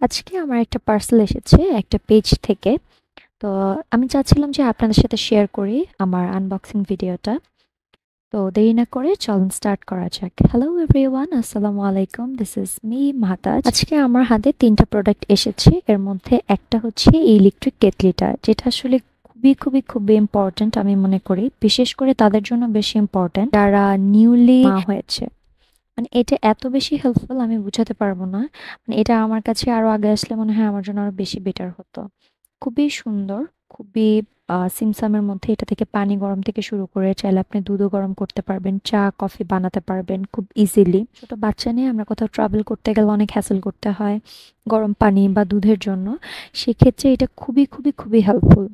আজকে আমার একটা পার্সেল এসেছে একটা পেজ থেকে। তো আমি চাচ্ছিলাম যে আপনাদের সাথে শেয়ার করি আমার আনবক্সিং ভিডিওটা। তো দেরি না করে চলুন স্টার্ট করা যাক। হ্যালো এভরিওয়ান, আসসালামু আলাইকুম। This is me Mahtaj. আজকে আমার হাতে ৩টা প্রোডাক্ট এসেছে। এর মধ্যে একটা হচ্ছে এই ইলেকট্রিক কেটলিটা, যেটা আসলে খুবই ইম্পর্ট্যান্ট আমি মনে করি। বিশেষ করে তাদের জন্য বেশি ইম্পর্ট্যান্ট যারা নিউলি মা হয়েছে। মানে এটা এত বেশি হেল্পফুল আমি বুঝাতে পারবো না। মানে এটা আমার কাছে আরো আগে আসলে মনে হয় আমার জন্য আরো বেশি বেটার হতো। খুবই সুন্দর, খুবই সিমসামের মধ্যে এটা থেকে পানি গরম থেকে শুরু করে চাইলে আপনি দুধও গরম করতে পারবেন, চা, কফি বানাতে পারবেন খুব ইজিলি। ছোট বাচ্চা নিয়ে আমরা কোথাও ট্রাভেল করতে গেলে অনেক হ্যাসেল করতে হয় গরম পানি বা দুধের জন্য। সেক্ষেত্রে এটা খুবই হেল্পফুল।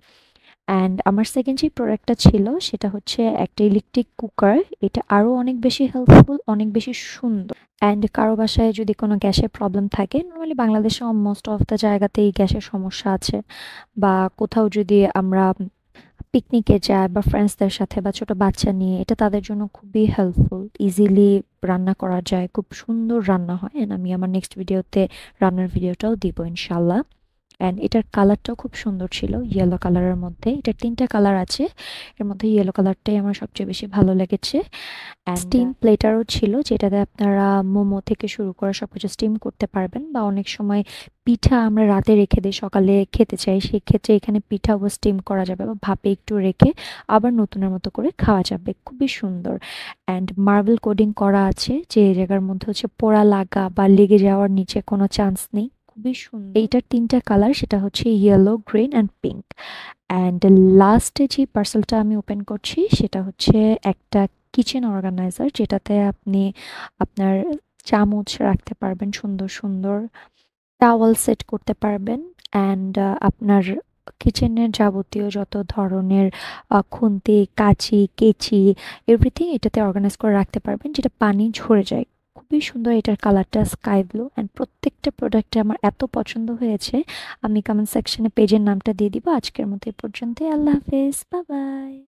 অ্যান্ড আমার সেকেন্ড যে প্রোডাক্টটা ছিল সেটা হচ্ছে একটা ইলেকট্রিক কুকার। এটা আরো অনেক বেশি হেল্পফুল, অনেক বেশি সুন্দর। অ্যান্ড কারো বাসায় যদি কোনো গ্যাসের প্রবলেম থাকে, নর্মালি বাংলাদেশে মোস্ট অফ দ্য জায়গাতেই গ্যাসের সমস্যা আছে, বা কোথাও যদি আমরা পিকনিকে যাই বা ফ্রেন্ডসদের সাথে বা ছোট বাচ্চা নিয়ে, এটা তাদের জন্য খুবই হেল্পফুল। ইজিলি রান্না করা যায়, খুব সুন্দর রান্না হয়। অ্যান্ড আমি আমার নেক্সট ভিডিওতে রান্নার ভিডিওটাও দিব ইনশাল্লাহ। অ্যান্ড এটার কালারটাও খুব সুন্দর ছিল, ইয়েলো কালারের মধ্যে। এটার ৩টা কালার আছে, এর মধ্যে ইয়েলো কালারটাই আমার সবচেয়ে বেশি ভালো লেগেছে। অ্যান্ড স্টিম প্লেটারও ছিল, যেটাতে আপনারা মোমো থেকে শুরু করে সবকিছু স্টিম করতে পারবেন। বা অনেক সময় পিঠা আমরা রাতে রেখে দিই, সকালে খেতে চাই, সেক্ষেত্রে এখানে পিঠাও স্টিম করা যাবে বা ভাপে একটু রেখে আবার নতুনের মতো করে খাওয়া যাবে। খুবই সুন্দর। অ্যান্ড মার্বেল কোডিং করা আছে, যে জায়গার মধ্যে হচ্ছে পোড়া লাগা বা লেগে যাওয়ার নিচে কোনো চান্স নেই। খুবই সুন্দর। এইটার ৩টা কালার, সেটা হচ্ছে yellow, green and pink. And লাস্টে যে পার্সেলটা আমি ওপেন করছি সেটা হচ্ছে একটা কিচেন অর্গানাইজার, যেটাতে আপনি আপনার চামচ রাখতে পারবেন, সুন্দর টাওয়াল সেট করতে পারবেন। অ্যান্ড আপনার কিচেনের যাবতীয় যত ধরনের খুন্তি, কাঁচি, কেচি, এভরিথিং এটাতে অর্গানাইজ করে রাখতে পারবেন, যেটা পানি ঝরে যায়। খুবই সুন্দর। এটার কালারটা স্কাই ব্লু। অ্যান্ড প্রত্যেকটা প্রোডাক্টে আমার এত পছন্দ হয়েছে, আমি কমেন্ট সেকশনে পেজের নামটা দিয়ে দিব। আজকের মতো এই পর্যন্তই। আল্লাহ হাফেজ, বাই বাই।